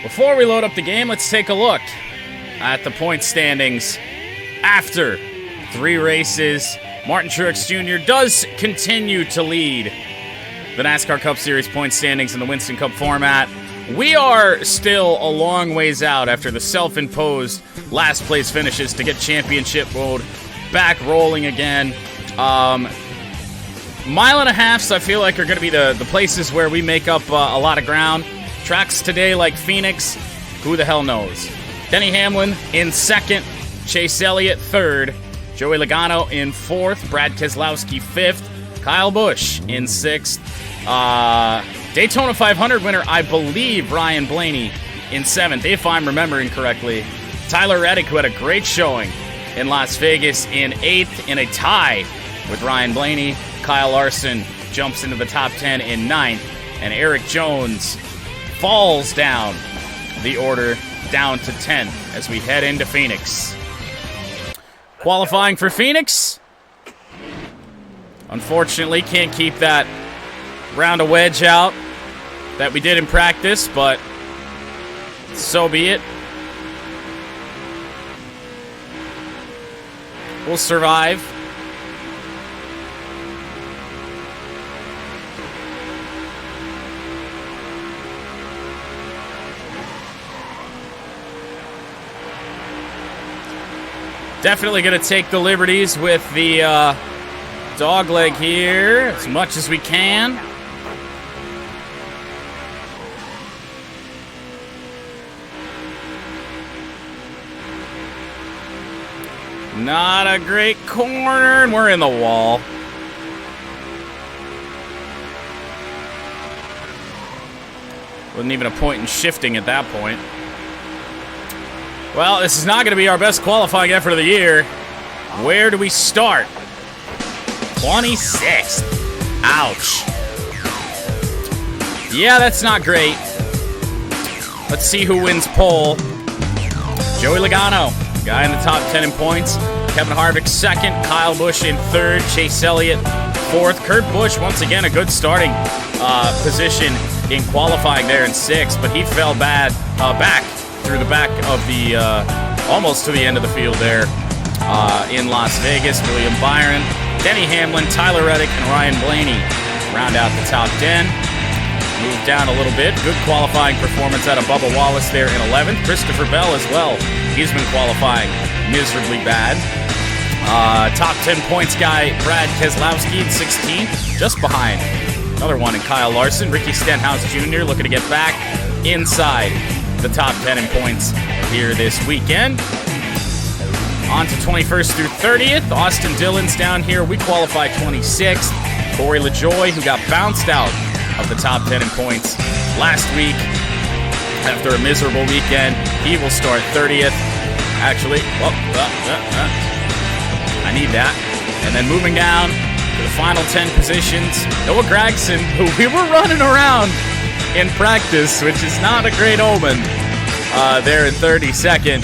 Before we load up the game, let's take a look at the point standings. After 3 races, Martin Truex Jr. does continue to lead the NASCAR Cup Series point standings in the Winston Cup format. We are still a long ways out after the self-imposed last place finishes to get championship mode back rolling again. Mile and a halfs, I feel like, are going to be the places where we make up a lot of ground. Tracks today like Phoenix, who the hell knows? Denny Hamlin in second, Chase Elliott third, Joey Logano in fourth, Brad Keselowski fifth, Kyle Busch in sixth, Daytona 500 winner, I believe, Ryan Blaney in seventh, if I'm remembering correctly. Tyler Reddick, who had a great showing in Las Vegas, in eighth, in a tie with Ryan Blaney. Kyle Larson jumps into the top 10 in ninth, and Eric Jones falls down the order down to 10th as we head into Phoenix. Qualifying for Phoenix. Unfortunately, can't keep that round of wedge out that we did in practice, but so be it. We'll survive. Definitely going to take the liberties with the dog leg here as much as we can. Not a great corner, and we're in the wall. Wasn't even a point in shifting at that point. Well, this is not going to be our best qualifying effort of the year. Where do we start? 26th. Ouch. Yeah, that's not great. Let's see who wins pole. Joey Logano, guy in the top 10 in points. Kevin Harvick second. Kyle Busch in third. Chase Elliott fourth. Kurt Busch, once again, a good starting position in qualifying there in sixth, but he fell back through the back of the, almost to the end of the field there in Las Vegas. William Byron, Denny Hamlin, Tyler Reddick, and Ryan Blaney round out the top 10. Move down a little bit. Good qualifying performance out of Bubba Wallace there in 11th. Christopher Bell as well. He's been qualifying miserably bad. Top 10 points guy, Brad Keselowski in 16th, just behind another one in Kyle Larson. Ricky Stenhouse Jr. looking to get back inside the top 10 in points here this weekend. On to 21st through 30th. Austin Dillon's down here. We qualify 26th. Corey LaJoie, who got bounced out of the top 10 in points last week after a miserable weekend, he will start 30th. Actually, I need that. And then moving down to the final 10 positions, Noah Gragson, who we were running around in practice, which is not a great omen, there in 32nd.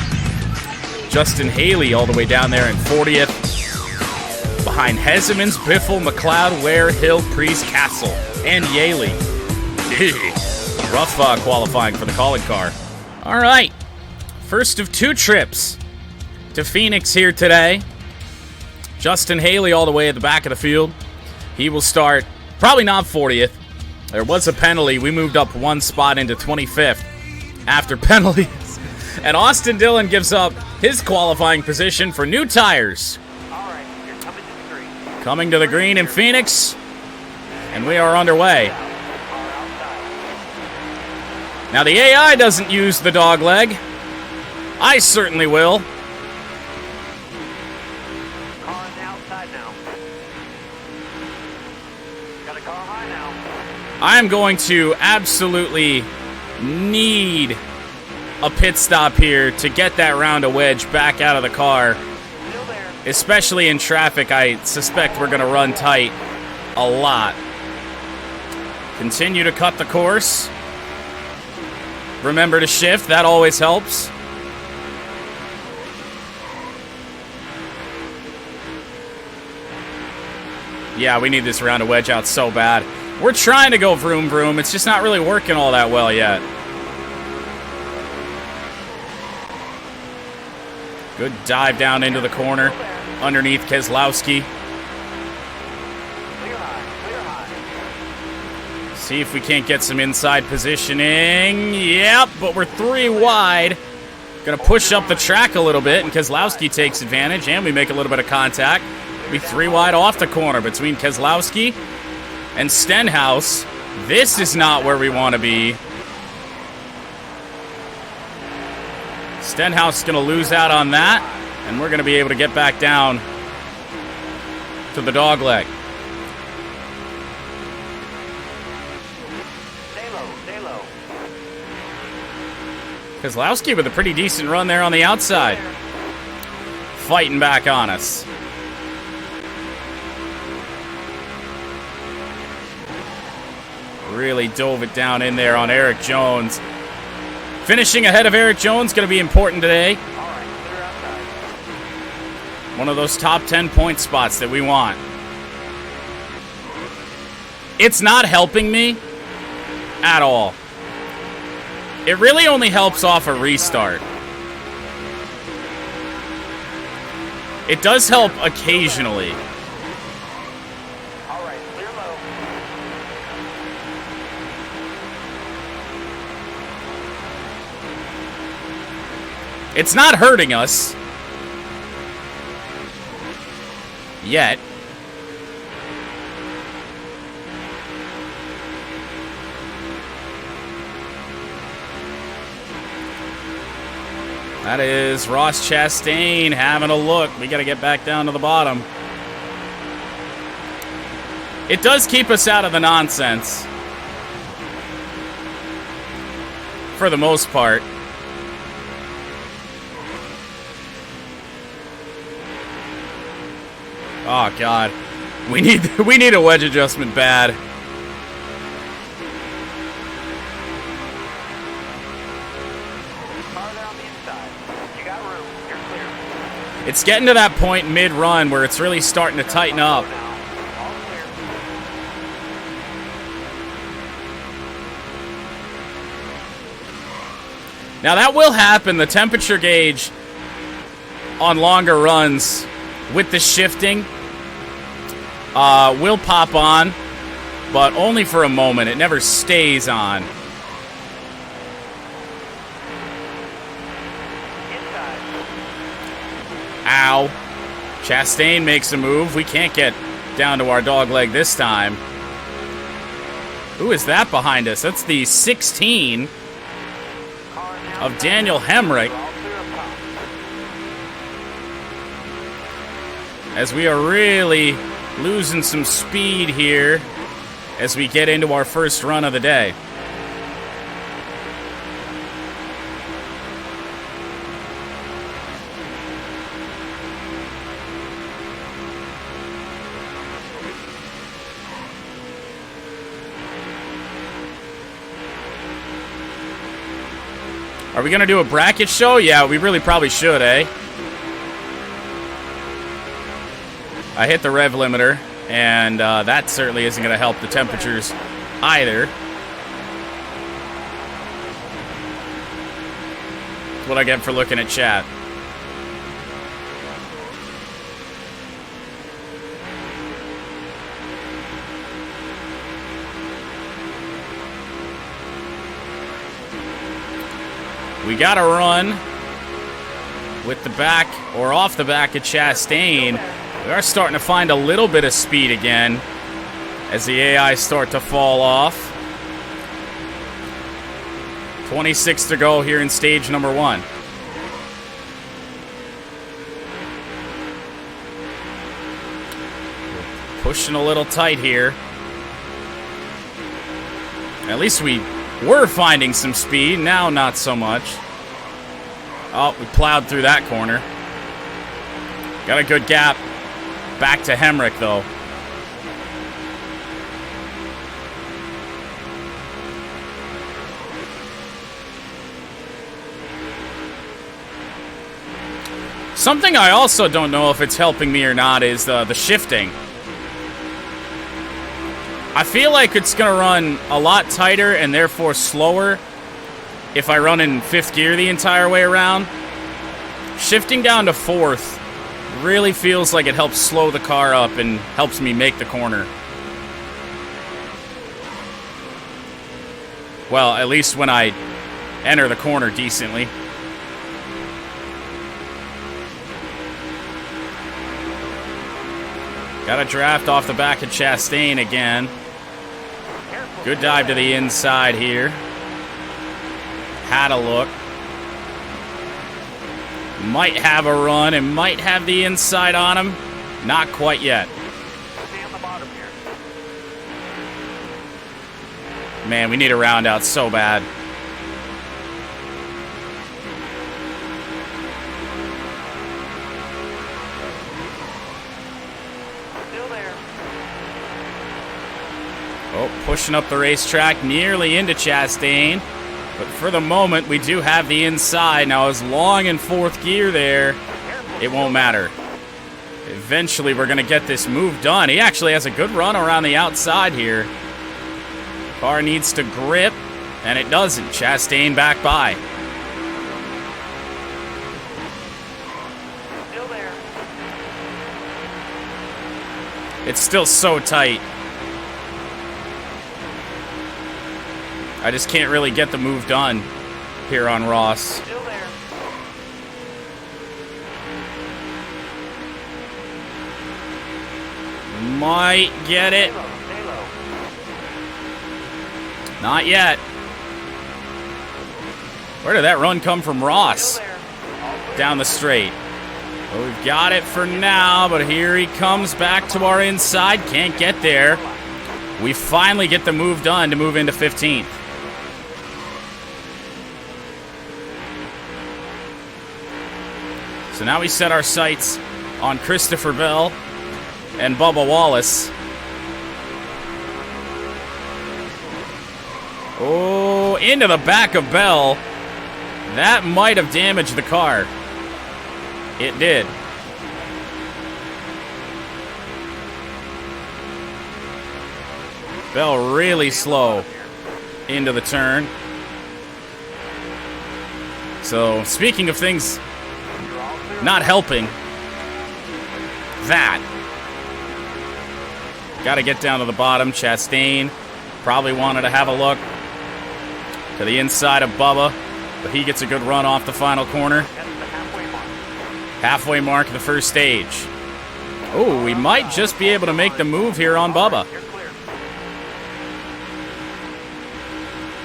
Justin Haley all the way down there in 40th. Behind Hesemans, Biffle, McLeod, Ware, Hill, Priest, Castle, and Yaley. Rough qualifying for the calling car. All right. First of 2 trips to Phoenix here today. Justin Haley all the way at the back of the field. He will start probably not 40th. There was a penalty. We moved up 1 spot into 25th after penalties. And Austin Dillon gives up his qualifying position for new tires. All right, you're coming to the green. Coming to the green in Phoenix. And we are underway. Now the AI doesn't use the dog leg. I certainly will. Car on the outside now. Got a car high now. I am going to absolutely need a pit stop here to get that round of wedge back out of the car. Still there. Especially in traffic, I suspect we're going to run tight a lot. Continue to cut the course. Remember to shift, that always helps. Yeah, we need this round of wedge out so bad. We're trying to go vroom vroom. It's just not really working all that well yet. Good dive down into the corner underneath Keselowski. Clear high. See if we can't get some inside positioning. Yep, but we're 3 wide. Gonna push up the track a little bit, and Keselowski takes advantage, and we make a little bit of contact. We 3 wide off the corner between Keselowski and Stenhouse. This is not where we want to be. Stenhouse is going to lose out on that, and we're going to be able to get back down to the dogleg. Stay low, stay low. Keselowski with a pretty decent run there on the outside. Fighting back on us. Really dove it down in there on Eric Jones. Finishing ahead of Eric Jones going to be important today. All right, clear outside. One of those top 10 point spots that we want. It's not helping me at all. It really only helps off a restart. It does help occasionally. All right, clear low. It's not hurting us. Yet. That is Ross Chastain having a look. We got to get back down to the bottom. It does keep us out of the nonsense. For the most part. Oh God, we need a wedge adjustment bad. Car there on the inside. You got room. You're clear. It's getting to that point mid-run where it's really starting to tighten up. Now, all clear. Now that will happen. The temperature gauge on longer runs with the shifting will pop on, but only for a moment. It never stays on. Inside. Ow. Chastain makes a move. We can't get down to our dog leg this time. Who is that behind us? That's the 16 Car now. of Daniel Hemrick. All clear up top. As we are really losing some speed here as we get into our first run of the day. Are we going to do a bracket show? Yeah, we really probably should, eh? I hit the rev limiter, and that certainly isn't going to help the temperatures either. That's what I get for looking at chat. We got to run with the back or off the back of Chastain. We are starting to find a little bit of speed again as the AI start to fall off. 26 to go here in stage number 1. Pushing a little tight here. At least we were finding some speed. Now not so much. Oh, we plowed through that corner. Got a good gap. Back to Hemrick, though. Something I also don't know if it's helping me or not is the shifting. I feel like it's going to run a lot tighter and therefore slower if I run in 5th gear the entire way around. Shifting down to 4th really feels like it helps slow the car up and helps me make the corner. Well, at least when I enter the corner decently. Got a draft off the back of Chastain again. Good dive to the inside here. Had a look. Might have a run and might have the inside on him. Not quite yet. Stay on the bottom here. Man, we need a round out so bad. Still there. Oh, pushing up the racetrack, nearly into Chastain. But for the moment, we do have the inside. Now, as long in 4th gear there, it won't matter. Eventually, we're going to get this move done. He actually has a good run around the outside here. Car needs to grip, and it doesn't. Chastain back by. Still there. It's still so tight. I just can't really get the move done here on Ross. Still there. Might get it. Stay low. Stay low. Not yet. Where did that run come from, Ross? Still there. All clear. Down the straight. Well, we've got it for now, but here he comes back to our inside. Can't get there. We finally get the move done to move into 15th. So now we set our sights on Christopher Bell and Bubba Wallace. Oh, into the back of Bell. That might have damaged the car. It did. Bell really slow into the turn. So, speaking of things You're all clear. not helping, that. Got to get down to the bottom. Chastain probably wanted to have a look to the inside of Bubba, but he gets a good run off the final corner. That's the halfway mark. Halfway mark of the first stage. Oh, we might just be able to make the move here on Bubba. You're clear.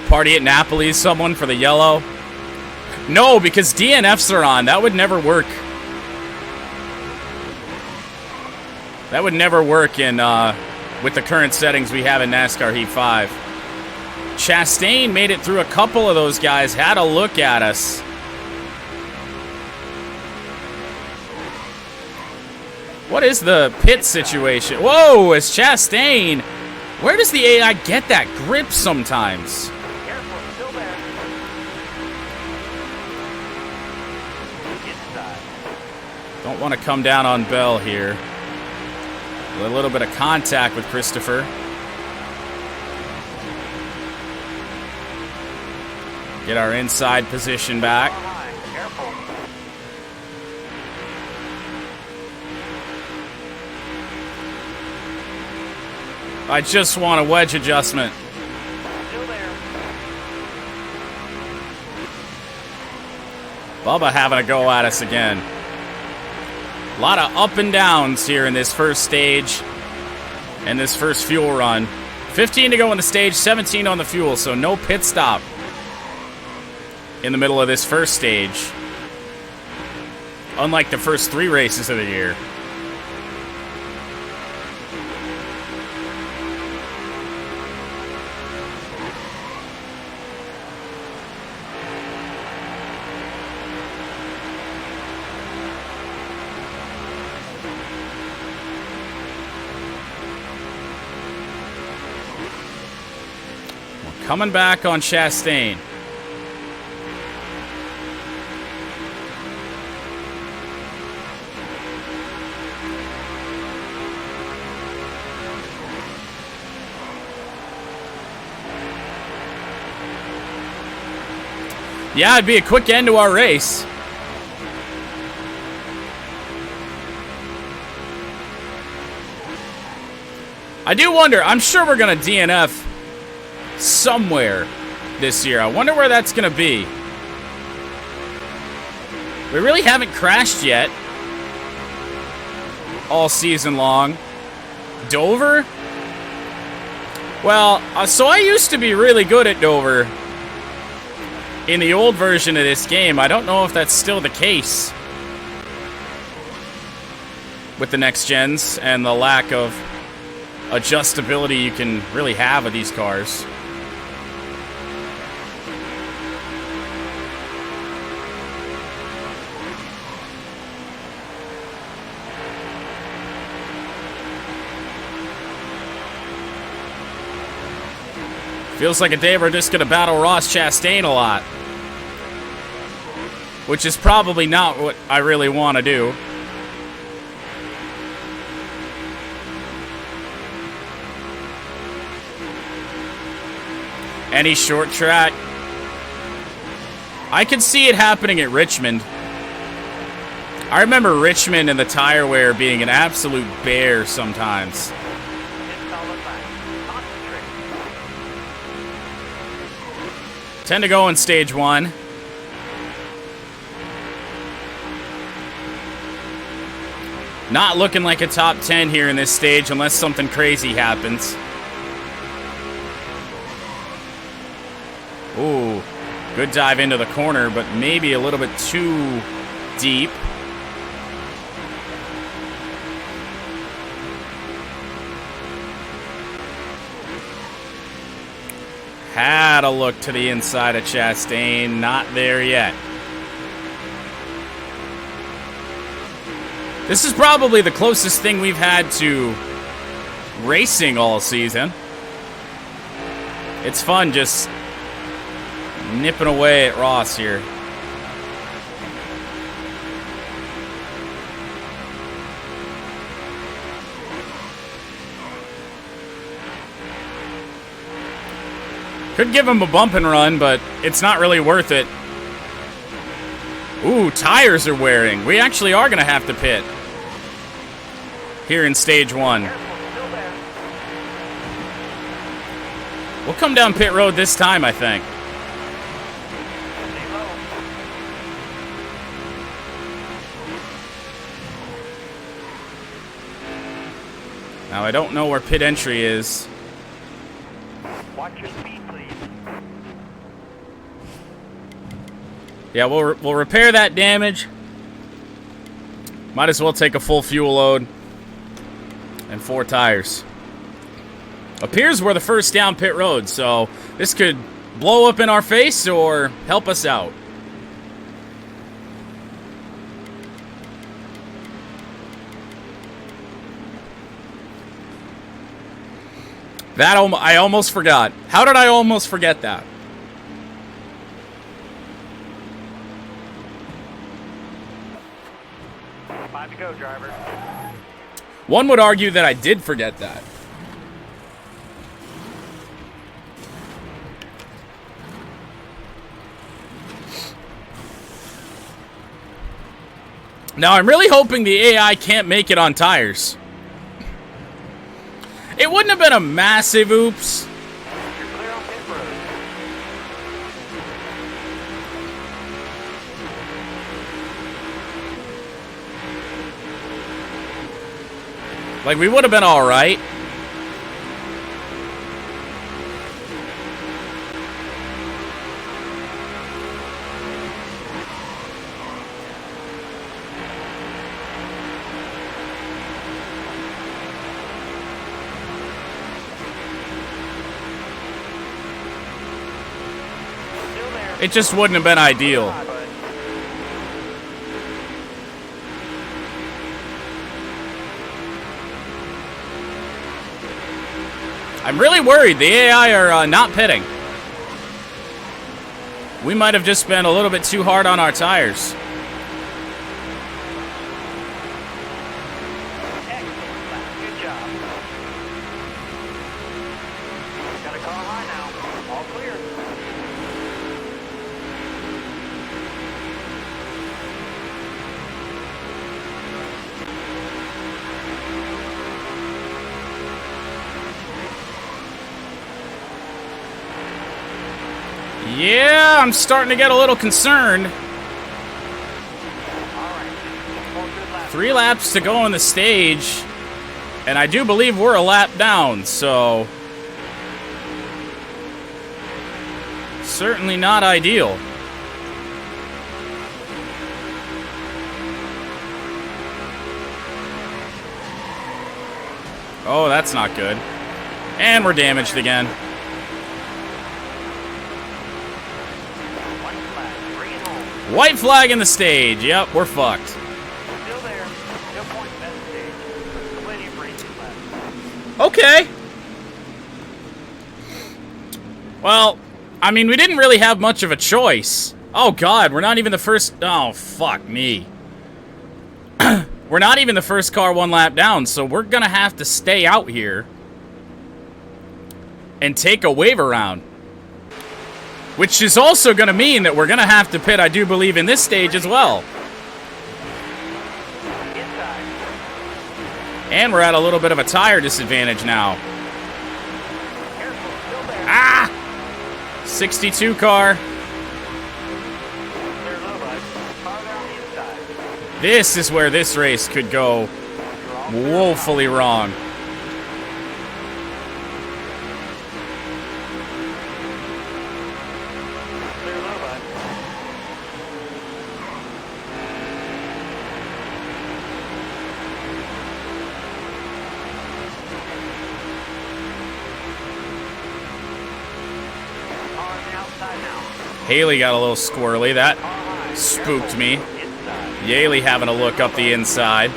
Party at Napoli, someone for the yellow. No, because DNFs are on. That would never work. That would never work in with the current settings we have in NASCAR Heat 5. Chastain made it through a couple of those guys, had a look at us. What is the pit situation? Whoa, it's Chastain. Where does the AI get that grip sometimes? Careful. Still there. Inside. Don't want to come down on Bell here. A little bit of contact with Christopher. Get our inside position back. Far line. Careful. I just want a wedge adjustment. Still there. Bubba having a go at us again. A lot of up and downs here in this first stage and this first fuel run. 15 to go in the stage, 17 on the fuel, so no pit stop in the middle of this first stage. Unlike the first 3 races of the year. Coming back on Chastain. Yeah, it'd be a quick end to our race. I do wonder, I'm sure we're going to DNF somewhere this year. I wonder where that's going to be. We really haven't crashed yet all season long. Dover? Well, so I used to be really good at Dover in the old version of this game. I don't know if that's still the case with the next gens and the lack of adjustability you can really have with these cars. Feels like a day we're just gonna battle Ross Chastain a lot, which is probably not what I really want to do. Any short track. I can see it happening at Richmond. I remember Richmond and the tire wear being an absolute bear sometimes. Tend to go in stage 1. Not looking like a top 10 here in this stage unless something crazy happens. Ooh, good dive into the corner, but maybe a little bit too deep. Had a look to the inside of Chastain, not there yet. This is probably the closest thing we've had to racing all season. It's fun just nipping away at Ross here. Could give him a bump and run, but it's not really worth it. Ooh, tires are wearing. We actually are going to have to pit here in stage 1. We'll come down pit road this time, I think. Now, I don't know where pit entry is. Watch your speed, please. Yeah, we'll repair that damage. Might as well take a full fuel load and 4 tires. Appears we're the first down pit road, so this could blow up in our face or help us out. That I almost forgot. How did I almost forget that? Time to go, driver. One would argue that I did forget that. Now, I'm really hoping the AI can't make it on tires. It wouldn't have been a massive oops. You're clear on pit road. Like, we would have been all right. Still there. It just wouldn't have been ideal. Bye, bud. I'm really worried the AI are not pitting. We might have just been a little bit too hard on our tires. Excellent lap. Good job. Got a car high now. All clear. Yeah, I'm starting to get a little concerned. All right. 4 good laps. 3 laps to go on the stage. And I do believe we're a lap down, so... certainly not ideal. Oh, that's not good. And we're damaged again. White flag. Bring it home. White flag in the stage. Yep, we're fucked. Still there. No point in that stage. Plenty of racing left. Okay. Well, I mean, we didn't really have much of a choice. Oh, God, we're not even the first... oh, fuck me. We're not even the first car 1 lap down, so we're gonna have to stay out here and take a wave around. Which is also gonna mean that we're gonna have to pit, I do believe, in this stage as well. Inside. And we're at a little bit of a tire disadvantage now. Careful. Still there. Ah! 62 car. Clear low, bud. Car there on the inside. This is where this race could go You're all woefully wrong. clear low, bud. Car on the outside now. Haley got a little squirrely. That Car high. spooked Careful. me. Inside. Yaley having a look up the inside.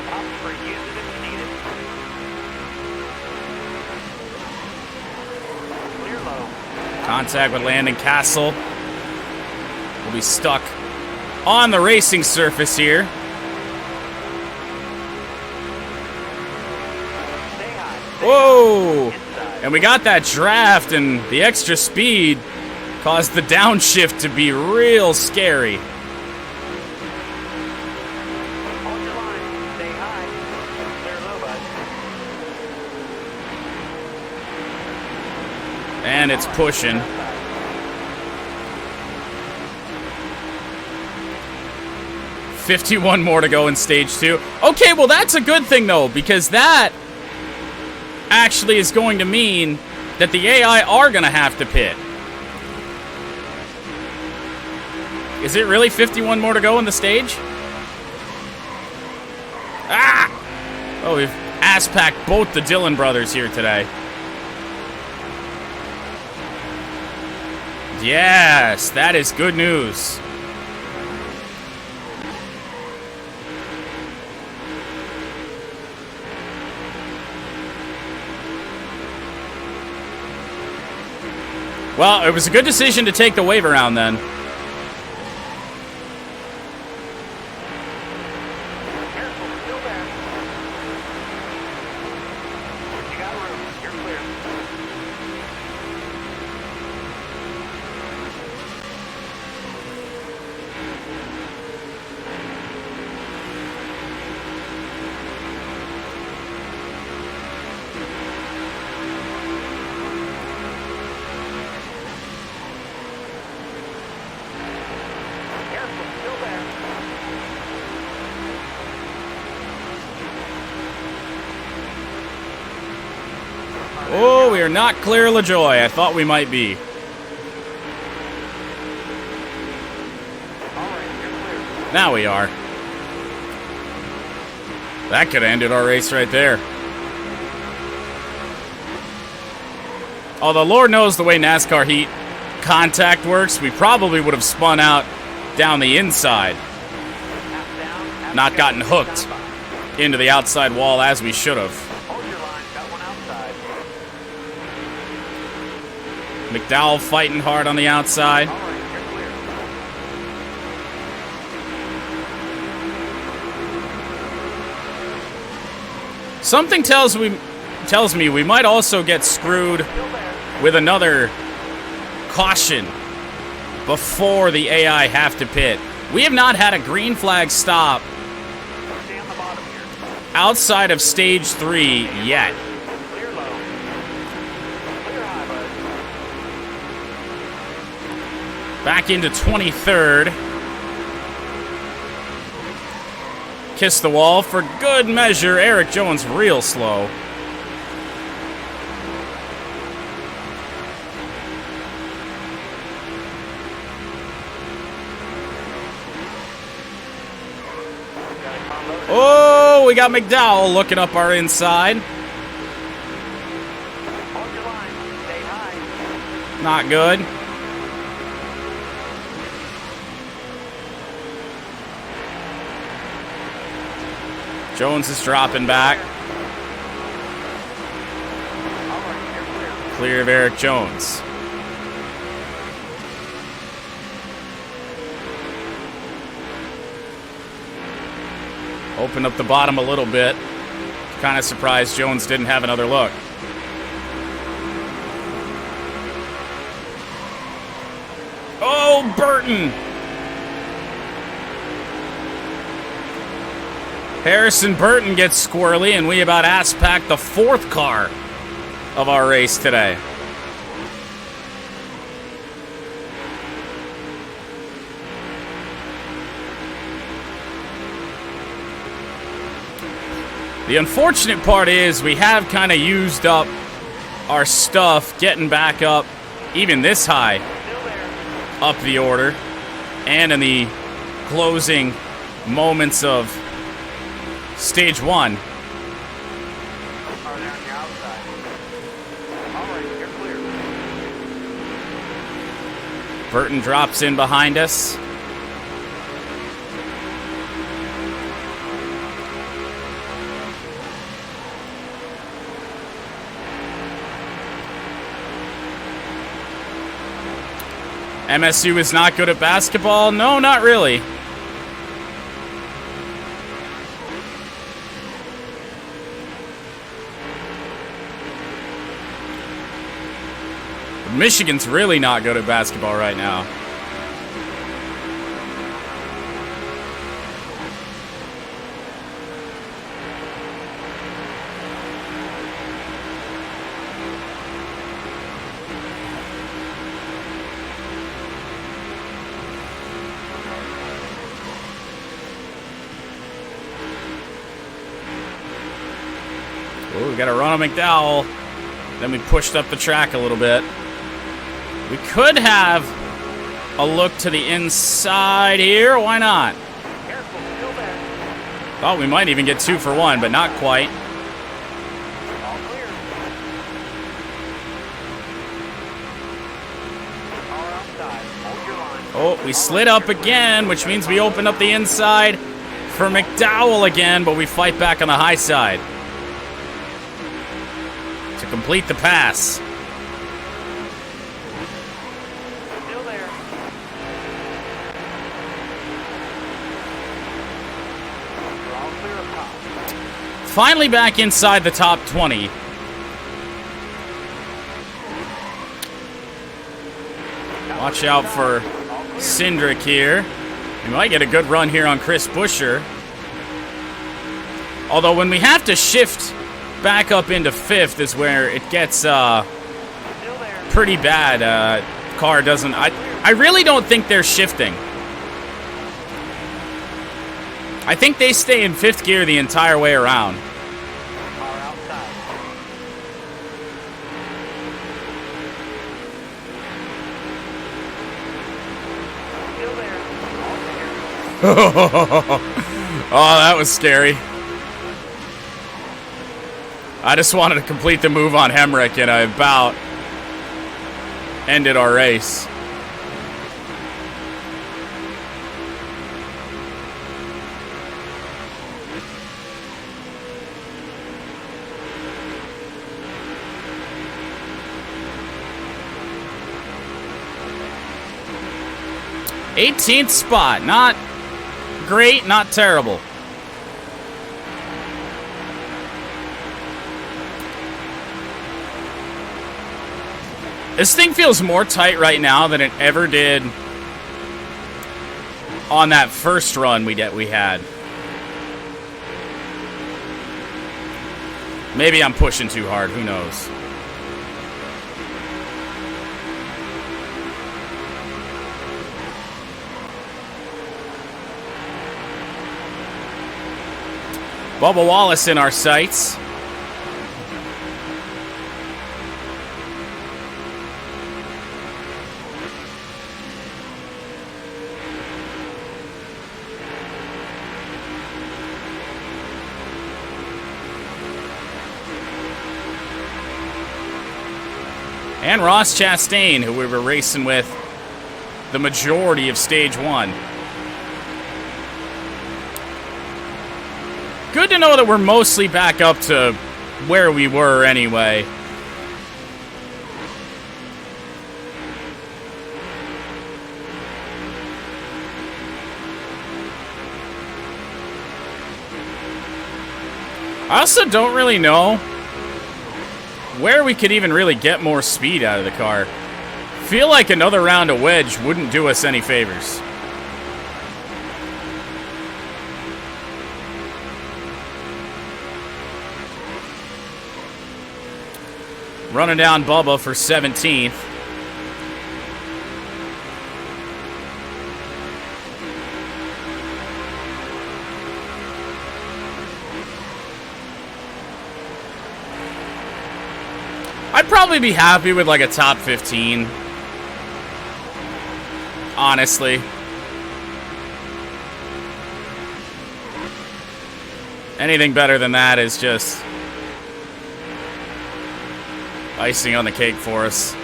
Opt for use it if you need it. Clear low. Contact with Landon Castle. We'll be stuck on the racing surface here. Stay high. Whoa! Inside. And we got that draft, and the extra speed caused the downshift to be real scary. Hold your line. Stay high. Clear low, bud. And it's pushing. Outside. 51 more to go in stage 2. Okay, well that's a good thing though, because that actually is going to mean that the AI are going to have to pit. Is it really 51 more to go in the stage? Ah! Oh, we've ass-packed both the Dillon brothers here today. Yes, that is good news. Well, it was a good decision to take the wave around then. Careful. Still there. You got room. You're clear. Careful. Still there. Oh, we are not clear of LaJoy. I thought we might be. All right. You're clear. Now we are. That could have ended our race right there. Although Lord knows the way NASCAR heat contact works, we probably would have spun out down the inside, Half down. Half not to gotten go. hooked into the outside wall as we should have. Hold your line. Got one outside. McDowell fighting hard on the outside. All right. You're clear. Something tells me we might also get screwed Still there. with another caution before the AI have to pit. We have not had a green flag stop Stay on the bottom here. outside of stage 3 yet. Clear low. Clear high, bud. Back into 23rd. Kiss the wall for good measure. Eric Jones real slow. Oh, we got McDowell looking up our inside. Hold your line. Stay high. Not good. Jones is dropping back. All right, you're clear. Clear of Eric Jones. Opened up the bottom a little bit. Kind of surprised Jones didn't have another look. Oh, Burton! Harrison Burton gets squirrely, and we about ass-packed the fourth car of our race today. The unfortunate part is we have kind of used up our stuff getting back up, even this high, Still there. up the order, and in the closing moments of Stage 1. Are they on your outside? All right, you're clear. Burton drops in behind us. MSU is not good at basketball? No, not really. Michigan's really not good at basketball right now. Oh, we got to run on McDowell. Then we pushed up the track a little bit. We could have a look to the inside here. Why not? Careful, still there. Thought we might even get 2 for 1, but not quite. All clear. Car outside. Hold your line. Oh, we slid up again, which means we open up the inside for McDowell again, but we fight back on the high side to complete the pass. Still there. You're all clear up top. Finally back inside the top 20. Watch out for Cindric here. We might get a good run here on Chris Buescher. Although when we have to shift back up into 5th is where it gets Still there. pretty bad. Car doesn't... I really don't think they're shifting. I think they stay in 5th gear the entire way around. Car outside. Still there. All clear. Oh, that was scary. I just wanted to complete the move on Hemrick, and I about ended our race. '18th spot. Not great, not terrible. This thing feels more tight right now than it ever did on that first run we had. Maybe I'm pushing too hard, who knows. Bubba Wallace in our sights. And Ross Chastain, who we were racing with the majority of stage 1. Good to know that we're mostly back up to where we were anyway. I also don't really know where we could even really get more speed out of the car. Feel like another round of wedge wouldn't do us any favors. Running down Bubba for 17th. I'd probably be happy with like a top 15. Honestly. Anything better than that is just icing on the cake for us.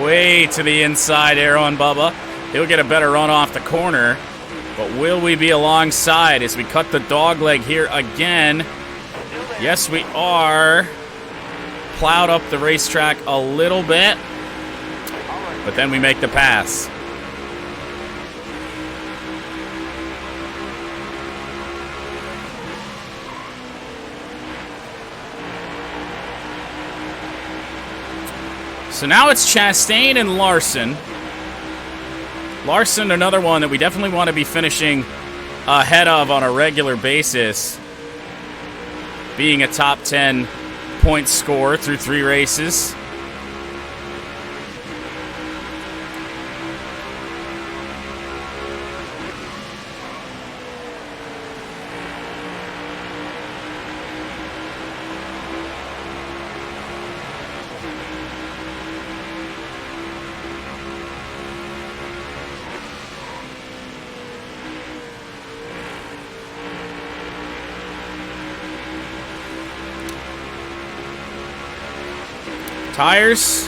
Way to the inside air on Bubba. He'll get a better run off the corner. But will we be alongside as we cut the dog leg here again? Yes, we are. Plowed up the racetrack a little bit. But then we make the pass. So now it's Chastain and Larson. Larson, another one that we definitely want to be finishing ahead of on a regular basis. Being a top 10 point scorer through 3 races. Tires.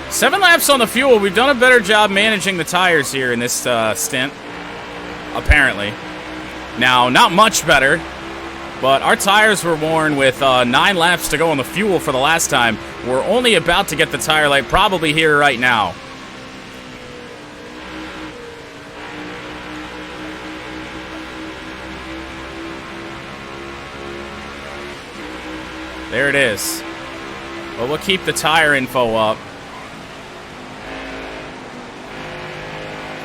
7 laps on the fuel. We've done a better job managing the tires here in this stint. Apparently. Now, not much better, but our tires were worn with 9 laps to go on the fuel for the last time. We're only about to get the tire light probably here right now. There it is. But we'll keep the tire info up.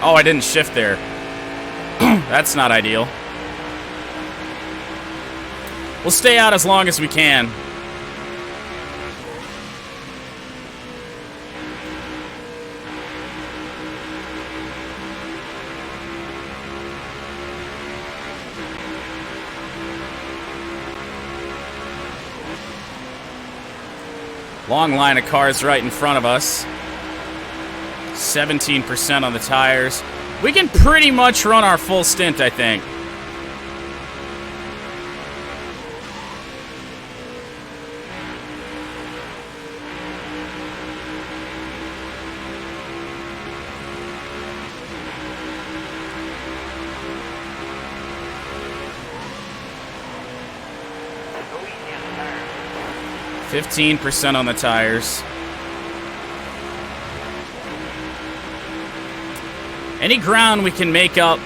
Oh, I didn't shift there. That's not ideal. We'll stay out as long as we can. Long line of cars right in front of us. 17% on the tires. We can pretty much run our full stint, I think. Go easy on the tires. 15% on the tires. Any ground we can make up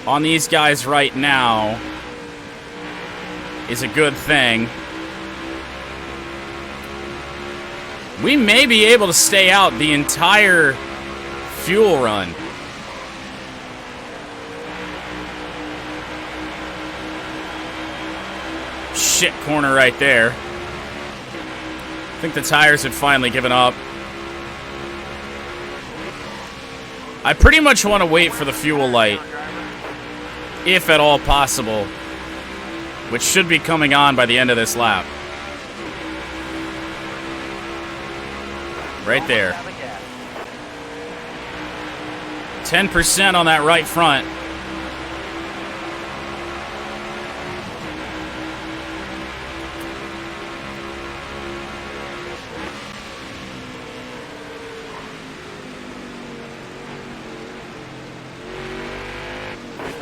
on these guys right now is a good thing. We may be able to stay out the entire fuel run. Shit corner right there. I think the tires had finally given up. I pretty much want to wait for the fuel light, if at all possible, which should be coming on by the end of this lap. Right there. 10% on that right front.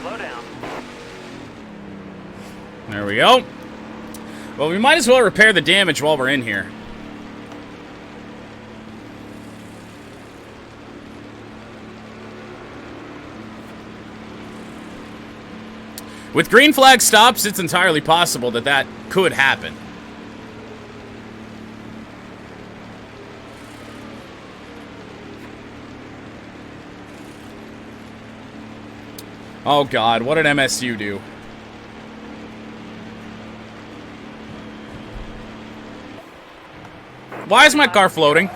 Slow down. There we go. Well, we might as well repair the damage while we're in here. With green flag stops, it's entirely possible that that could happen. Oh God, what did MSU do? Why is my car floating?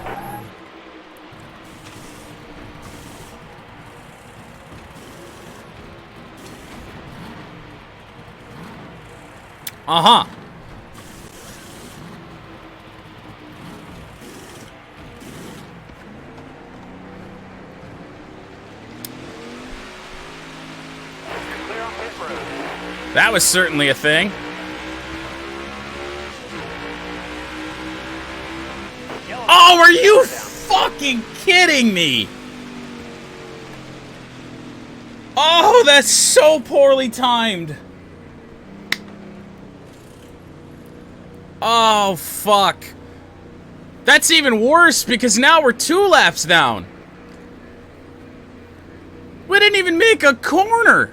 Uh-huh. Clear on pit road. That was certainly a thing. Yellow. Oh, are you fucking kidding me? Oh, that's so poorly timed. Oh, fuck. That's even worse because now we're 2 laps down. We didn't even make a corner.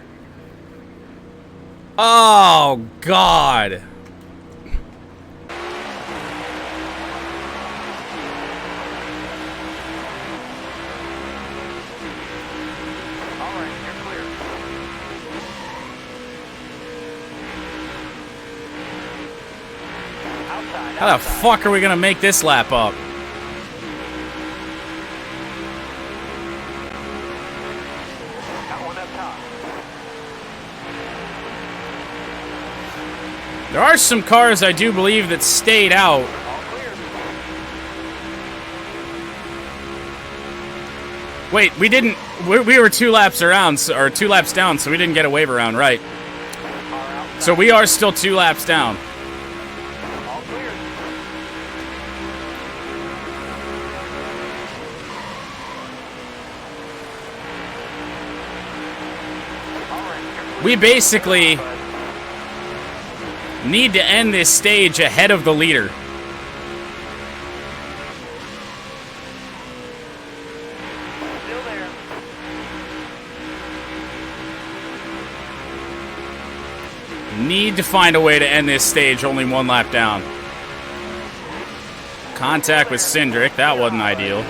Oh, God. All right, you're clear. Outside. How the fuck are we gonna make this lap up? Got one up top. There are some cars I do believe that stayed out. All clear. Wait, we didn't. We were 2 laps around, or 2 laps down, so we didn't get a wave around, right? Car outside. So we are still 2 laps down. All clear. All right, you're clear. We basically need to end this stage ahead of the leader. Still there. Need to find a way to end this stage only 1 lap down. Contact with Cindric, that wasn't ideal.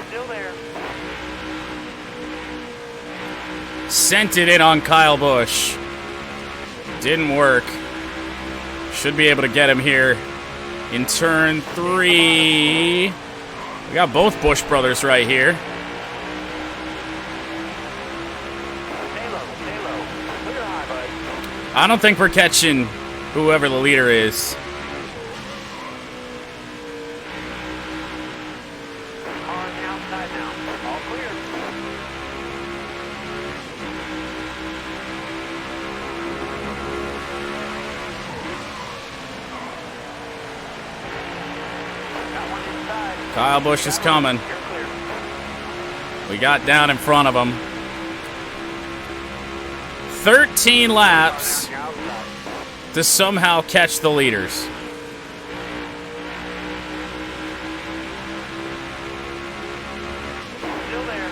Still there. Sent it in on Kyle Busch. Didn't work. Should be able to get him here in turn 3. We got both Busch brothers right here. Stay low. Stay low. Clear high, bud. I don't think we're catching whoever the leader is. Car on the outside now. All clear. Got one inside. Kyle Busch is coming. You're clear. We got down in front of him. 13 laps You're outside. to somehow catch the leaders. Still there.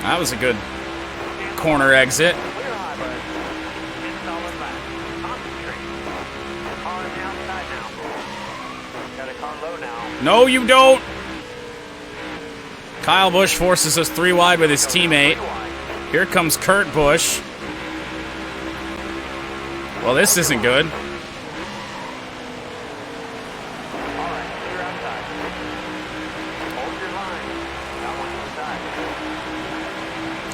That was a good corner exit. Clear high, bud. Get solid back. Got a car low now. No, you don't. Kyle Busch forces us 3 wide with his teammate. Here comes Kurt Busch. Well, this isn't good. All right, clear outside. Hold your line. Got one inside.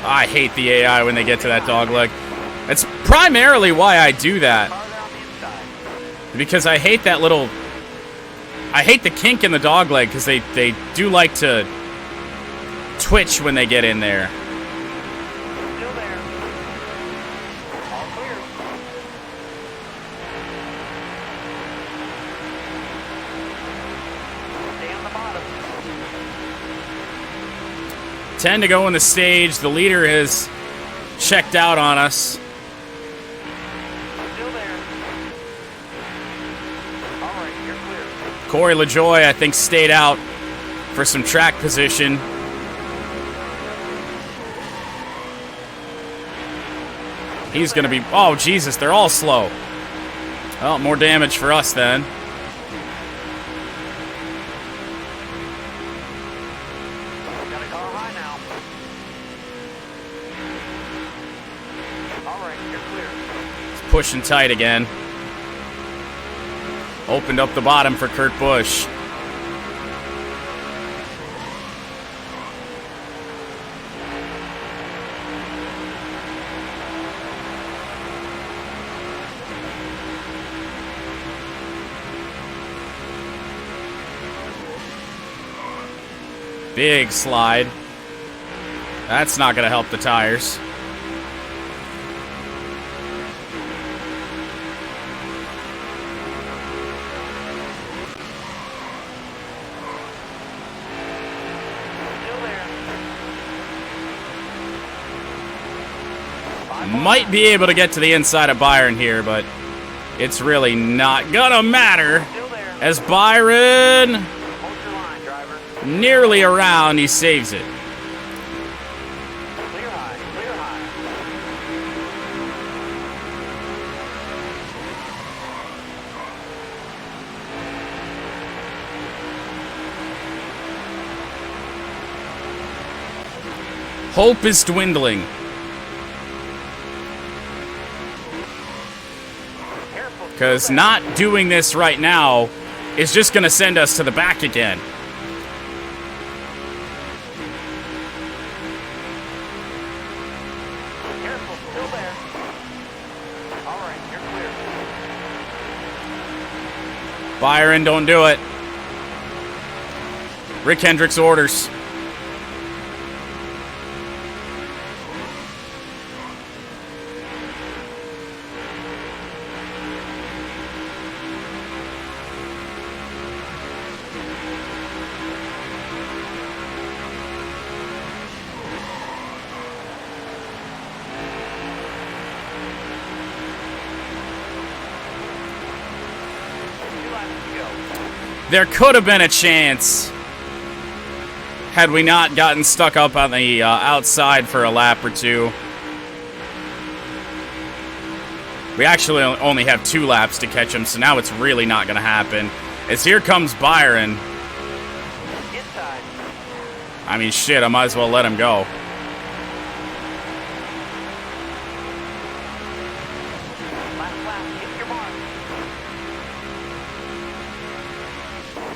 I hate the AI when they get to that dog leg. That's primarily why I do that. Car down the inside. Because I hate that little... I hate the kink in the dog leg because they do like to twitch when they get in there. Still there. All clear. Stay on the bottom. 10 to go in the stage. The leader has checked out on us. Still there. All right, you're clear. Corey LaJoy, I think, stayed out for some track position. He's going to be... Oh, Jesus, they're all slow. Well, more damage for us then. Got a car high now. All right, you're clear. It's pushing tight again. Opened up the bottom for Kurt Busch. Big slide. That's not going to help the tires. Still there. Might be able to get to the inside of Byron here, but it's really not gonna matter. Still there. As Byron Hold your line, driver. nearly around, he saves it. Clear high. Clear high. Hope is dwindling. Careful. Because not doing this right now is just going to send us to the back again. Careful. Still there. All right, you're clear. Byron, don't do it. Rick Hendricks orders. There could have been a chance had we not gotten stuck up on the outside for a lap or two. We actually only have 2 laps to catch him, so now it's really not going to happen. As here comes Byron. Inside. I mean, shit, I might as well let him go. Last lap. Hit your mark.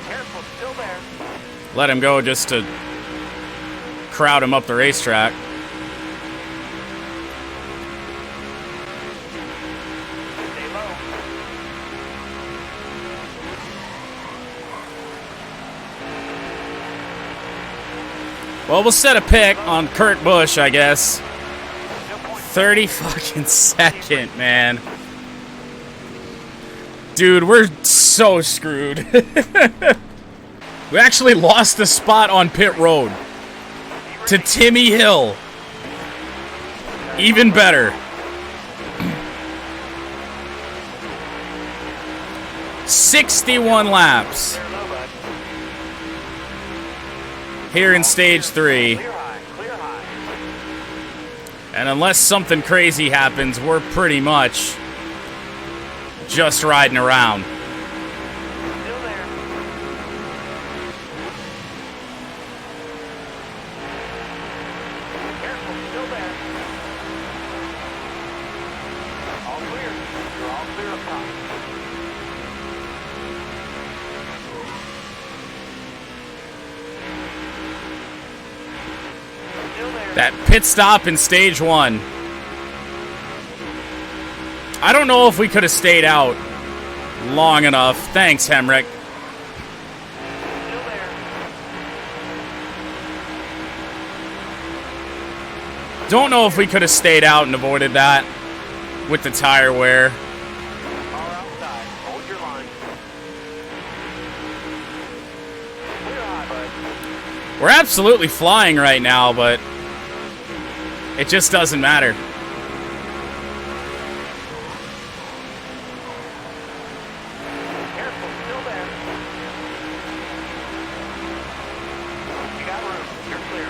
Careful. Still there. Let him go just to crowd him up the racetrack. Stay low. Well, we'll set a pick on Kurt Busch, I guess. 30 fucking second, man. Dude, we're so screwed. We actually lost the spot on pit road to Timmy Hill. Even better. 61 laps Clear low, bud. here in stage 3. Clear high. Clear high. And unless something crazy happens, we're pretty much just riding around. Still there. That pit stop in stage 1. I don't know if we could have stayed out long enough. Thanks, Hemrick. Still there. Don't know if we could have stayed out and avoided that with the tire wear. Car outside. Hold your line. Clear high, bud. We're absolutely flying right now, but it just doesn't matter. Careful, still there. You got room. You're clear.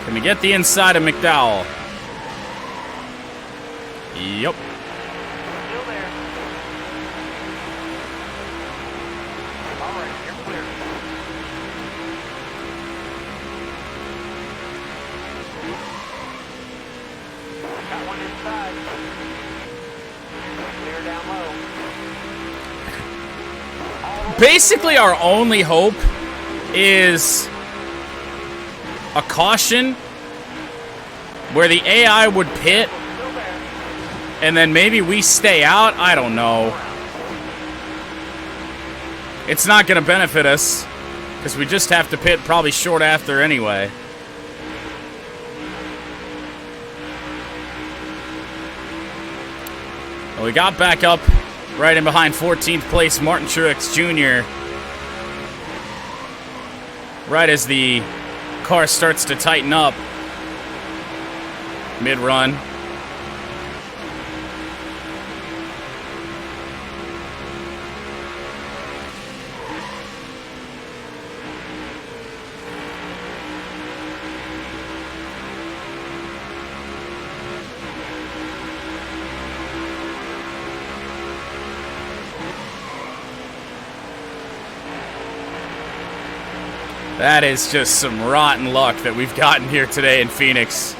Can we get the inside of McDowell? Yep. Still there. All right, you're clear. Got one inside. Clear down low. Basically, our only hope is a caution where the AI would pit Still there. and then maybe we stay out. I don't know. It's not going to benefit us because we just have to pit probably short after anyway. Well, we got back up right in behind 14th place Martin Truex Jr. right as the car starts to tighten up mid-run. That is just some rotten luck that we've gotten here today in Phoenix.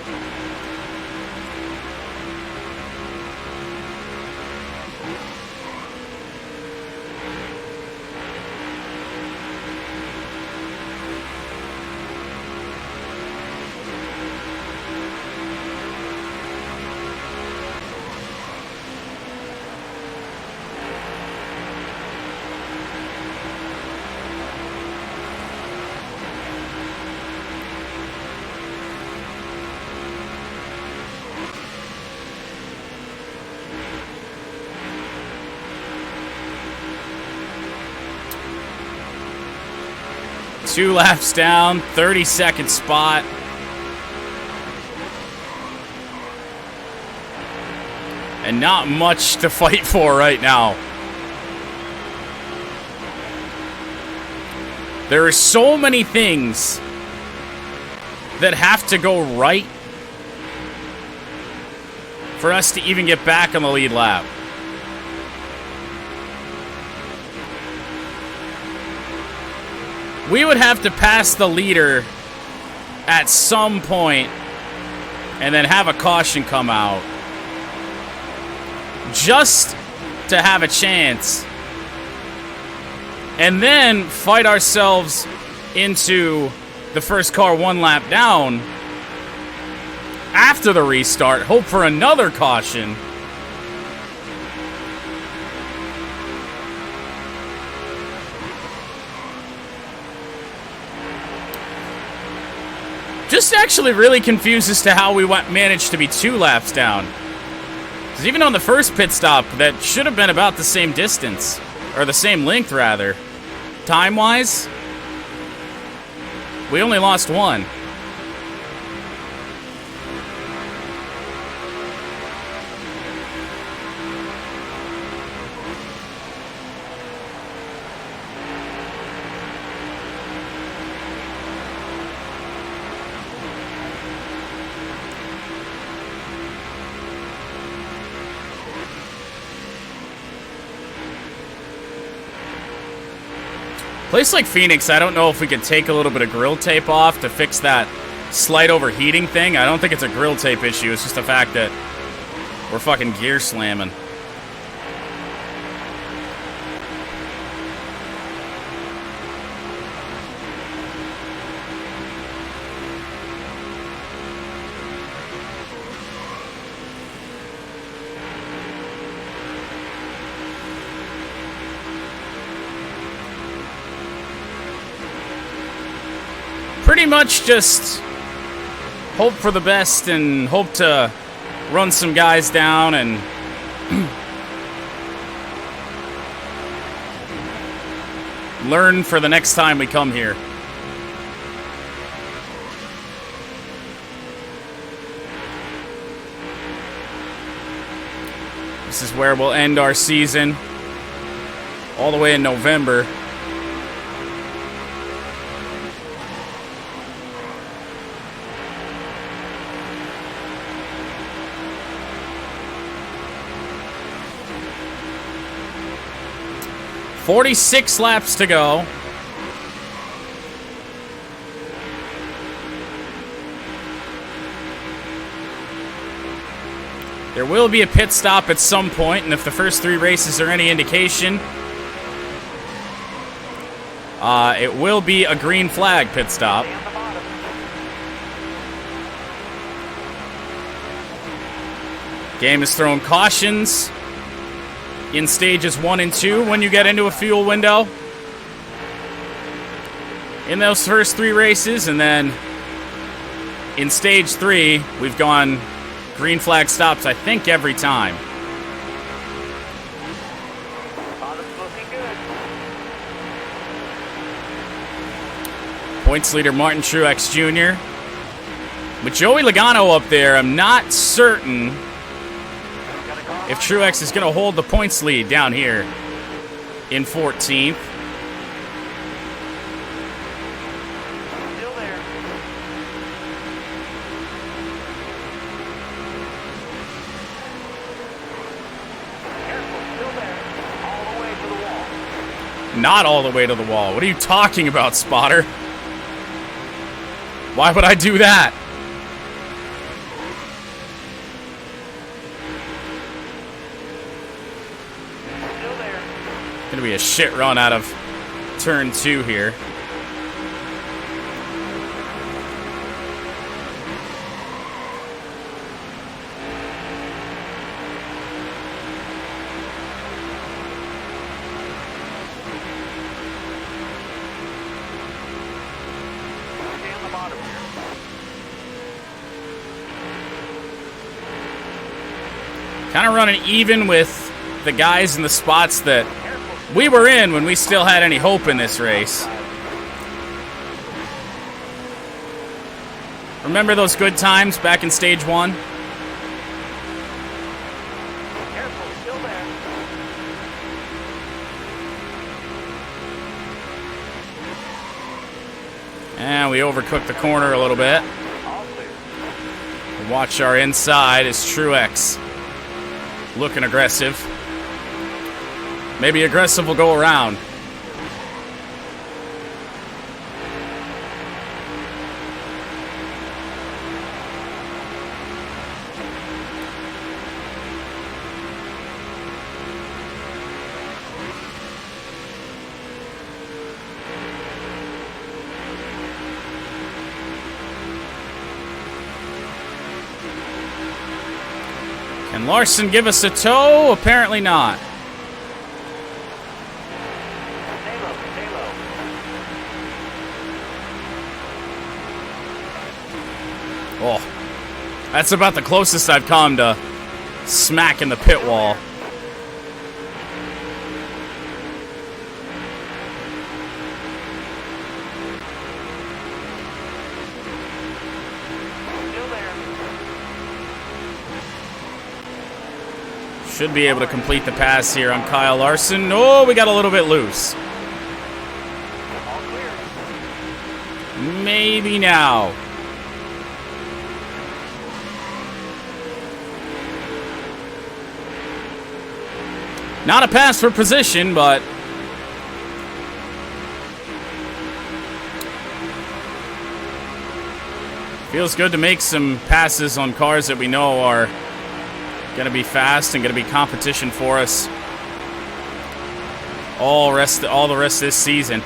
Two laps down, 32nd spot. And not much to fight for right now. There are so many things that have to go right for us to even get back on the lead lap. We would have to pass the leader at some point and then have a caution come out just to have a chance. And then fight ourselves into the first car one lap down after the restart, hope for another caution. Just actually really confused as to how we managed to be 2 laps down. Because even on the first pit stop, that should have been about the same distance. Or the same length, rather. Time-wise, we only lost 1. Place like Phoenix, I don't know if we could take a little bit of grill tape off to fix that slight overheating thing. I don't think it's a grill tape issue. It's just the fact that we're fucking gear slamming. Pretty much just hope for the best and hope to run some guys down and learn for the next time we come here. This is where we'll end our season, all the way in November. "46 laps to go. There will be a pit stop at some point, and if the first 3 races are any indication, it will be a green flag pit stop. Game is throwing cautions in stages 1 and 2 when you get into a fuel window in those first 3 races, and then in stage 3 we've gone green flag stops I think every time. Points leader Martin Truex Jr. With Joey Logano up there, I'm not certain if Truex is going to hold the points lead down here in 14th. Still there. Careful, still there. All the way to the wall. Not all the way to the wall. What are you talking about, Spotter? Why would I do that? Gonna be a shit run out of turn 2 here. Stay on the bottom here. Kind of running even with the guys in the spots that we were in when we still had any hope in this race. Remember those good times back in stage 1? Careful, still there. And we overcooked the corner a little bit. All clear. Watch our inside as Truex looking aggressive. Maybe aggressive will go around. Can Larson give us a tow? Apparently not. Stay low, stay low. Oh, that's about the closest I've come to smacking the pit wall. Still there. Should be able to complete the pass here on Kyle Larson. Oh, we got a little bit loose. All clear. Maybe now. Not a pass for position, but Feels good to make some passes on cars that we know are going to be fast and going to be competition for us all the rest of this season.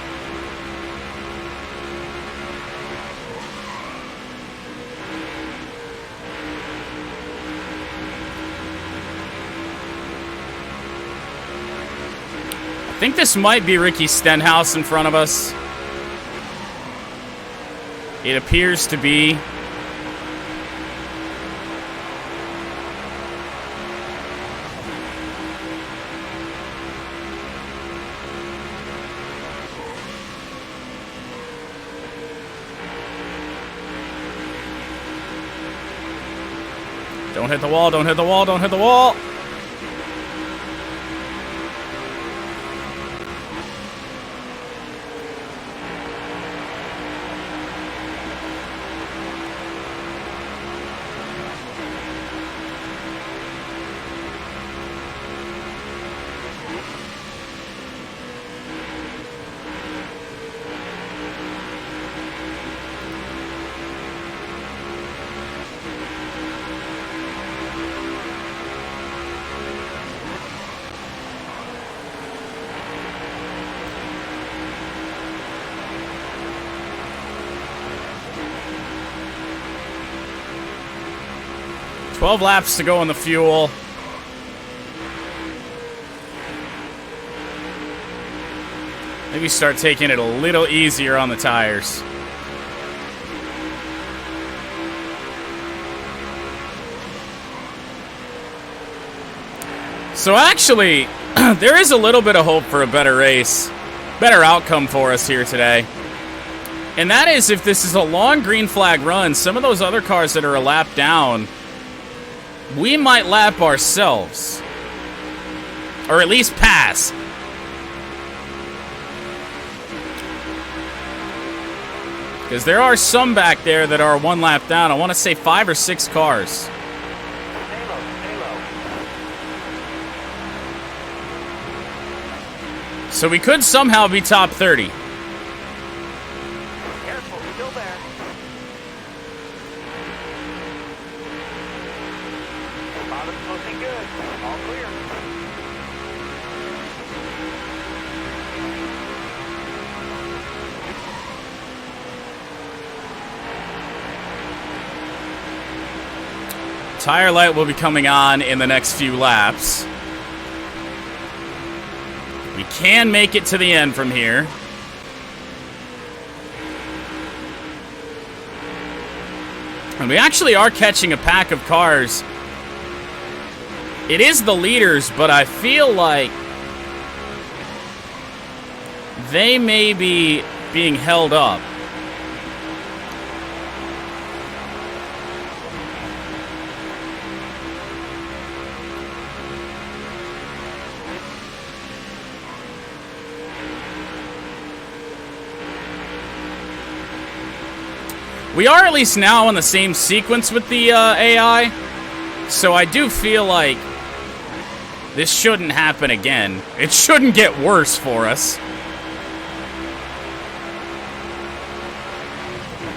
I think this might be Ricky Stenhouse in front of us. It appears to be. Don't hit the wall, don't hit the wall, don't hit the wall. $12 laps to go on the fuel. Maybe start taking it a little easier on the tires. So actually, there is a little bit of hope for a better race, better outcome for us here today. And that is if this is a long green flag run, some of those other cars that are a lap down, we might lap ourselves. Or at least pass. Because there are some back there that are one lap down. I want to say 5 or 6 cars. Stay low, stay low. So we could somehow be top 30. Careful, still there. Bottom's looking good. All clear. Tire light will be coming on in the next few laps. We can make it to the end from here. And we actually are catching a pack of cars. It is the leaders, but I feel like they may be being held up. We are at least now in the same sequence with the AI, so I do feel like this shouldn't happen again. It shouldn't get worse for us.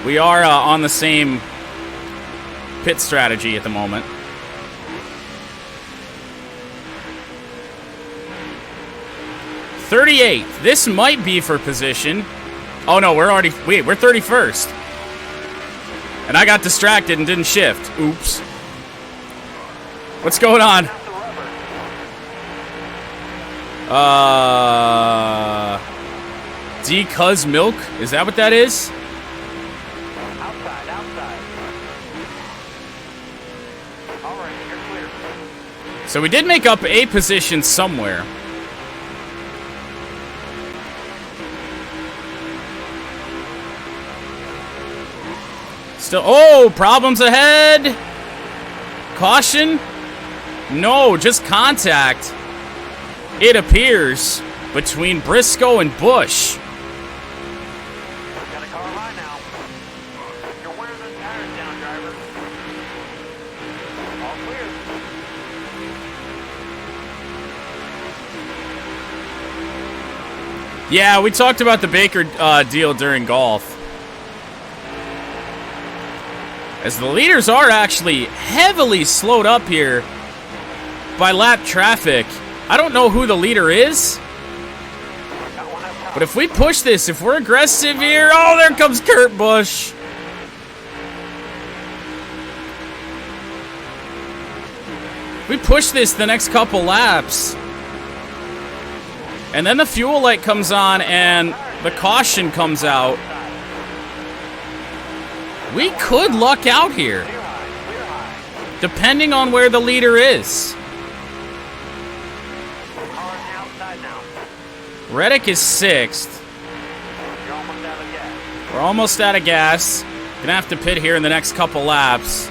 We are on the same pit strategy at the moment. .38. This might be for position. Oh no, we're 31st. And I got distracted and didn't shift. Oops. What's going on? D-Cuz Milk? Is that what that is? Outside, outside. All right, you're clear. So we did make up a position somewhere. Still, oh, problems ahead. Caution. No, just contact. It appears between Briscoe and Bush. Got a car line now. You're wearing those tires down, driver. All clear. Yeah, we talked about the Baker deal during golf. As the leaders are actually heavily slowed up here by lap traffic. I don't know who the leader is. But if we push this, if we're aggressive here... Oh, there comes Kurt Busch. If we push this the next couple laps... And then the fuel light comes on and the caution comes out. We could luck out here. Depending on where the leader is. Reddick is 6th. We're almost out of gas. Gonna have to pit here in the next couple laps.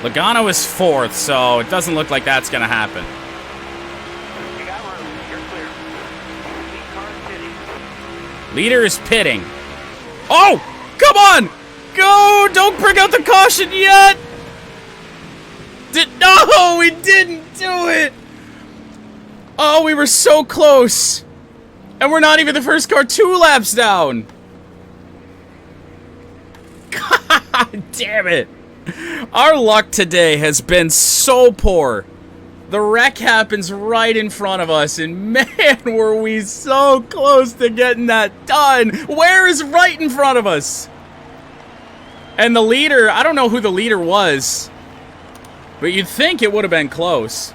Logano is 4th, so it doesn't look like that's gonna happen. You got room. You're clear. Lead car pitting. Leader is pitting. Oh! Come on! Go! Don't bring out the caution yet! No, we didn't do it! Oh, we were so close. And we're not even the first car 2 laps down. God damn it. Our luck today has been so poor. The wreck happens right in front of us, and man, were we so close to getting that done. Where is right in front of us? And the leader, I don't know who the leader was, but you'd think it would have been close.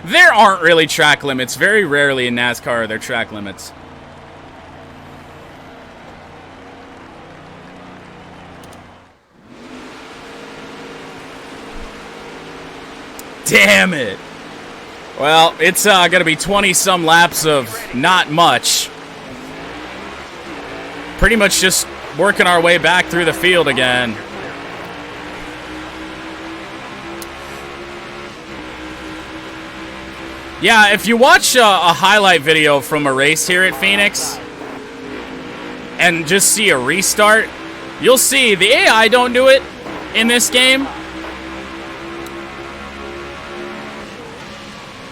There aren't really track limits. Very rarely in NASCAR are there track limits. Damn it. Well, it's going to be 20-some laps of not much. Pretty much just working our way back through the field again. Yeah, if you watch a highlight video from a race here at Phoenix and just see a restart, you'll see the AI don't do it in this game.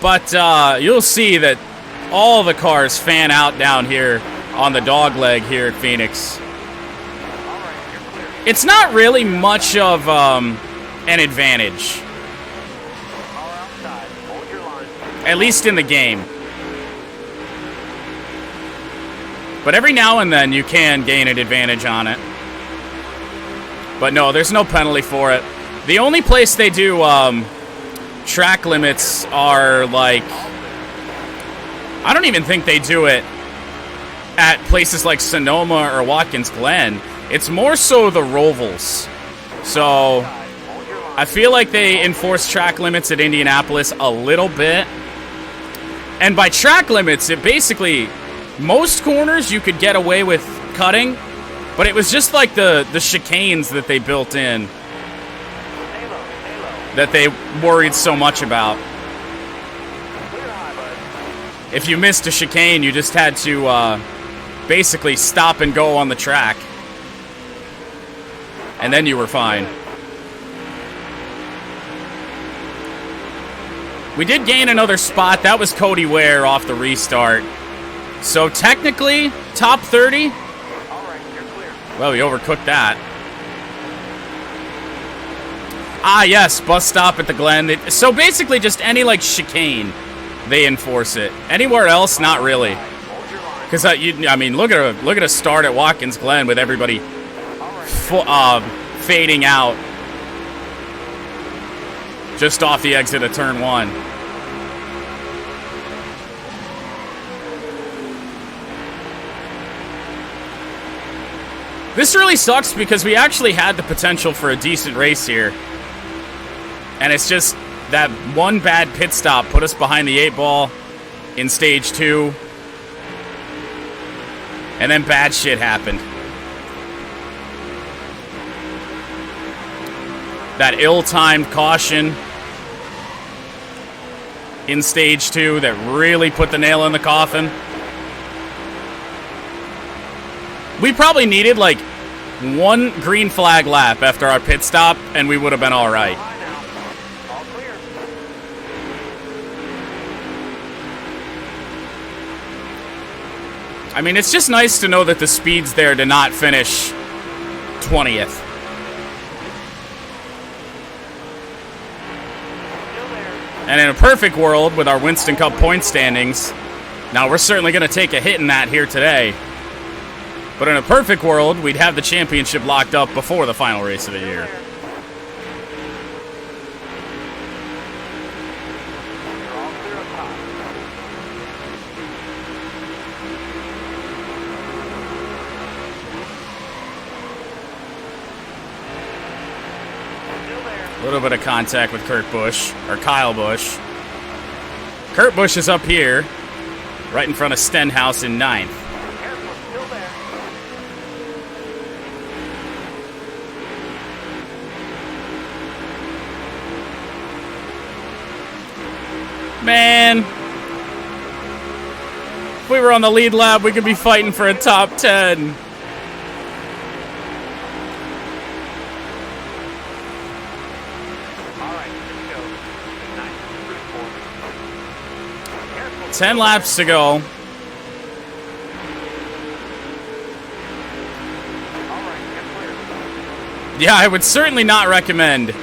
But you'll see that all the cars fan out down here on the dog leg here at Phoenix. It's not really much of an advantage. At least in the game. But every now and then you can gain an advantage on it. But no, there's no penalty for it. The only place they do track limits are like... I don't even think they do it at places like Sonoma or Watkins Glen. It's more so the Rovals. So I feel like they enforce track limits at Indianapolis a little bit. And by track limits, it basically, most corners you could get away with cutting, but it was just like the chicanes that they built in that they worried so much about. If you missed a chicane, you just had to basically stop and go on the track. And then you were fine. We did gain another spot. That was Cody Ware off the restart. So technically, top 30. Well, we overcooked that. Ah, yes, bus stop at the Glen. So basically just any, like, chicane, they enforce it. Anywhere else, not really. Because, I mean, look at a start at Watkins Glen with everybody fading out just off the exit of turn 1. This really sucks because we actually had the potential for a decent race here. And it's just that one bad pit stop put us behind the 8 ball in stage 2. And then bad shit happened. That ill-timed caution in stage 2 that really put the nail in the coffin. We probably needed like one green flag lap after our pit stop, and we would have been all right. I mean, it's just nice to know that the speed's there to not finish 20th. Still there. And in a perfect world, with our Winston Cup point standings, now we're certainly going to take a hit in that here today. But in a perfect world, we'd have the championship locked up before the final race of the year. There. You're all clear up top. Still there. A little bit of contact with Kurt Busch, or Kyle Busch. Kurt Busch is up here, right in front of Stenhouse in 9th. Careful, still there. Man, if we were on the lead lap, we could be fighting for a top 10. All right, here we go. Nice through four. Careful. 10 laps to go. All right, you're clear. Yeah, I would certainly not recommend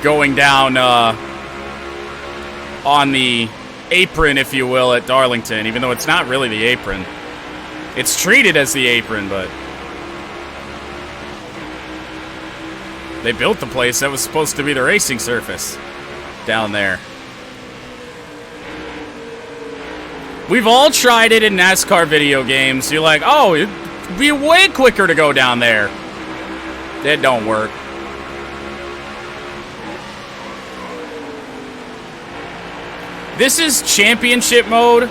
going down on the apron, if you will, at Darlington, even though it's not really the apron. It's treated as the apron, but they built the place that was supposed to be the racing surface down there. We've all tried it in NASCAR video games. You're like, oh, it'd be way quicker to go down there. It don't work. This is championship mode.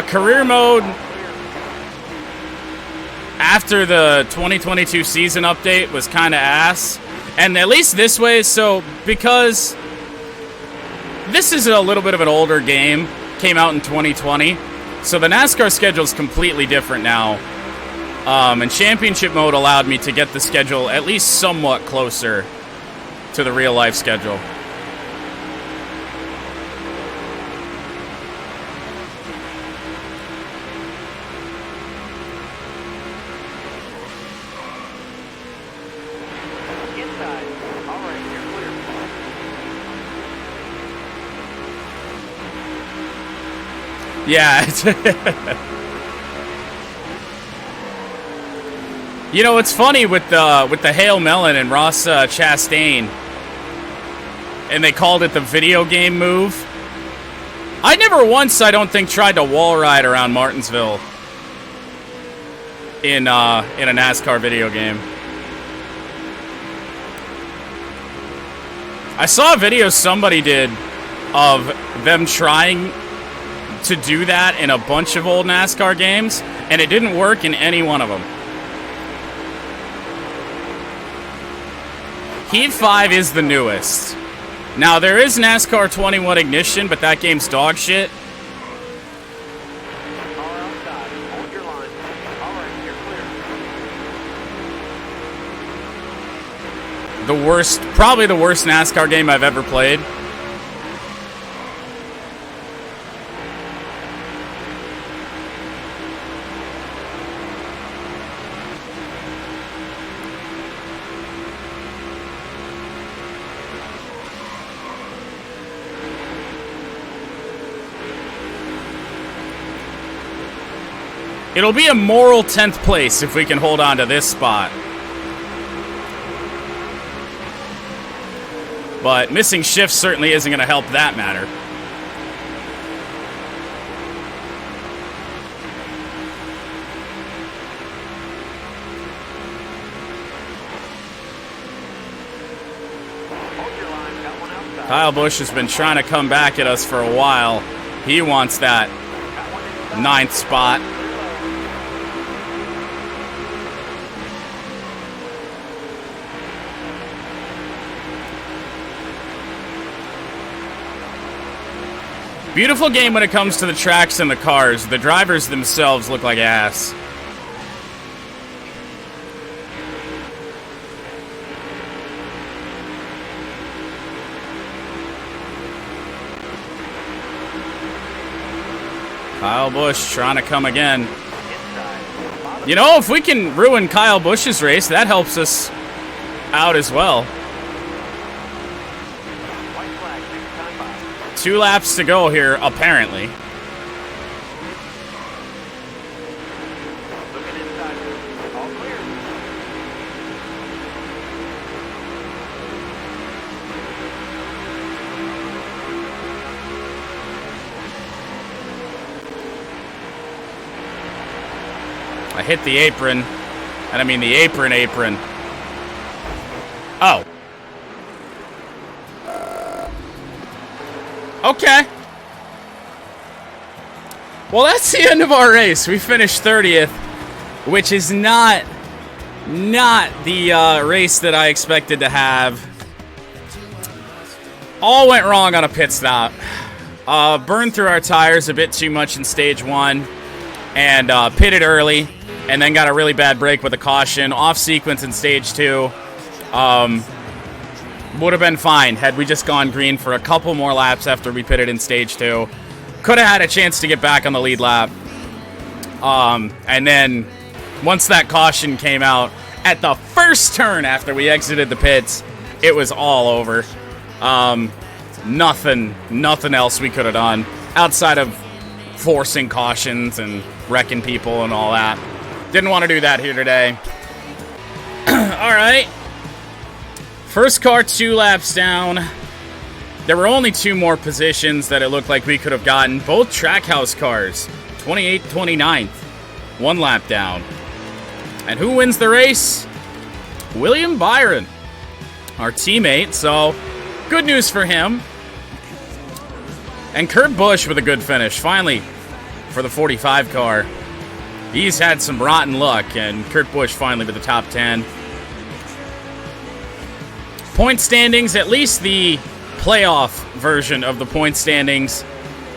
Career mode, after the 2022 season update, was kind of ass. And at least this way, so because this is a little bit of an older game, came out in 2020, so the NASCAR schedule is completely different now. And championship mode allowed me to get the schedule at least somewhat closer to the real life schedule. Inside. All right, you're clear. Yeah. You know, it's funny with the Hail Melon and Ross Chastain, and they called it the video game move. I never once, I don't think, tried to wall ride around Martinsville in a NASCAR video game. I saw a video somebody did of them trying to do that in a bunch of old NASCAR games, and it didn't work in any one of them. Heat 5 is the newest. Now, there is NASCAR 21 Ignition, but that game's dog shit. All outside. Hold your line. All right, you're clear. The worst, probably the worst NASCAR game I've ever played. It'll be a moral 10th place if we can hold on to this spot. But missing shifts certainly isn't going to help that matter. Hold your line. Got one outside. Kyle Busch has been trying to come back at us for a while. He wants that Got one inside. 9th spot. Beautiful game when it comes to the tracks and the cars. The drivers themselves look like ass. Kyle Busch trying to come again. Inside. You know, if we can ruin Kyle Busch's race, that helps us out as well. White flag, next time by. 2 laps to go here, apparently. Looking inside. All clear. I hit the apron, and I mean the apron. Oh. Okay. Well, that's the end of our race. We finished 30th, which is not the race that I expected to have. All went wrong on a pit stop. Burned through our tires a bit too much in stage 1, and pitted early, and then got a really bad break with a caution. Off sequence in stage 2. Would have been fine had we just gone green for a couple more laps after we pitted in stage 2. Could have had a chance to get back on the lead lap. And then once that caution came out at the first turn after we exited the pits, it was all over. Nothing else we could have done outside of forcing cautions and wrecking people and all that. Didn't want to do that here today. All right. First car 2 laps down. There were only 2 more positions that it looked like we could have gotten. Both Trackhouse cars, 28th, 29th, 1 lap down. And who wins the race? William Byron, our teammate. So good news for him. And Kurt Busch with a good finish, finally, for the 45 car. He's had some rotten luck, and Kurt Busch finally with the top 10. Point standings, at least the playoff version of the point standings.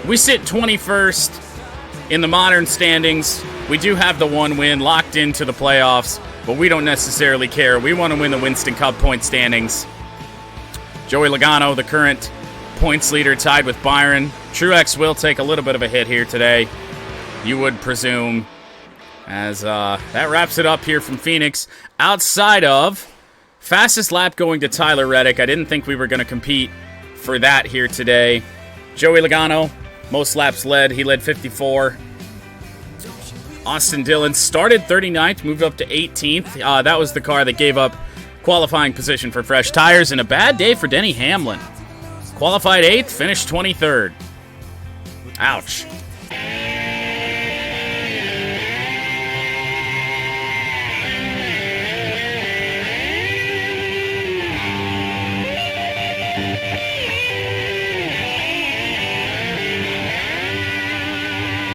We sit 21st in the modern standings. We do have the 1 win locked into the playoffs, but we don't necessarily care. We want to win the Winston Cup point standings. Joey Logano, the current points leader, tied with Byron. Truex will take a little bit of a hit here today, you would presume, as that wraps it up here from Phoenix. Outside of fastest lap going to Tyler Reddick. I didn't think we were going to compete for that here today. Joey Logano, most laps led. He led 54. Austin Dillon started 39th, moved up to 18th. That was the car that gave up qualifying position for fresh tires, and a bad day for Denny Hamlin. Qualified 8th, finished 23rd. Ouch.